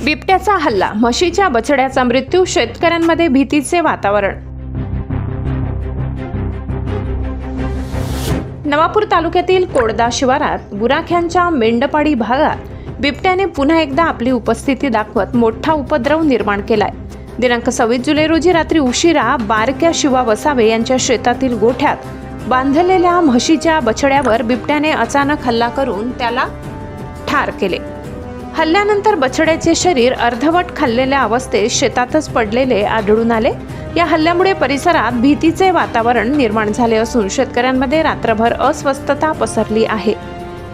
बिबट्याचा हल्ला, म्हशीच्या बछड्याचा मृत्यू, शेतकऱ्यांमध्ये भीतीचे वातावरण। नवापूर तालुक्यातील कोडदा शिवारात गुराख्यांच्या मेंढपाडी भागात बिबट्याने पुन्हा एकदा आपली उपस्थिती दाखवत मोठा उपद्रव निर्माण केलाय। दिनांक 26 जुलै रोजी रात्री उशिरा बारक्या शिवा वसावे यांच्या शेतातील गोठ्यात बांधलेल्या म्हशीच्या बछड्यावर बिबट्याने अचानक हल्ला करून त्याला ठार केले। हल्ल्यानंतर बछड्याचे शरीर अर्धवट खाल्लेल्या अवस्थेत शेतातच पडलेले आढळून आले। या हल्ल्यामुळे परिसरात भीतीचे वातावरण निर्माण झाले असून शेतकऱ्यांमध्ये रात्रभर अस्वस्थता पसरली आहे।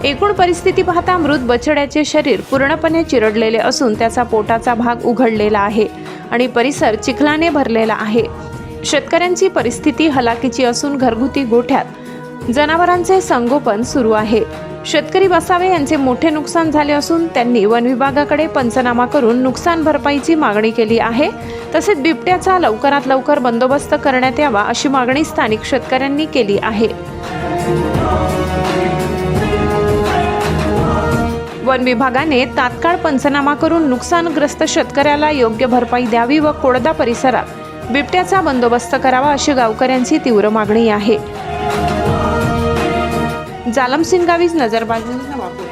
एकूण परिस्थिती पाहता मृत बछड्याचे शरीर पूर्णपणे चिरडलेले असून त्याचा पोटाचा भाग उघडलेला आहे आणि परिसर चिखलाने भरलेला आहे। शेतकऱ्यांची परिस्थिती हलाखीची असून घरगुती गोठ्यात जनावरांचे संगोपन सुरू आहे। शेतकरी वसावे यांचे मोठे नुकसान झाले असून त्यांनी वन विभागाकडे पंचनामा करून नुकसान भरपाईची मागणी केली आहे। तसेच बिबट्याचा लवकरात लवकर बंदोबस्त करण्यात यावा अशी मागणी स्थानिक शेतकऱ्यांनी केली आहे। वन विभागाने तात्काळ पंचनामा करून नुकसानग्रस्त शेतकऱ्याला योग्य भरपाई द्यावी व कोडदा परिसरात बिबट्याचा बंदोबस्त करावा अशी गावकऱ्यांची तीव्र मागणी आहे। जालम सिंगावीज, नजरबाज, नवापूर।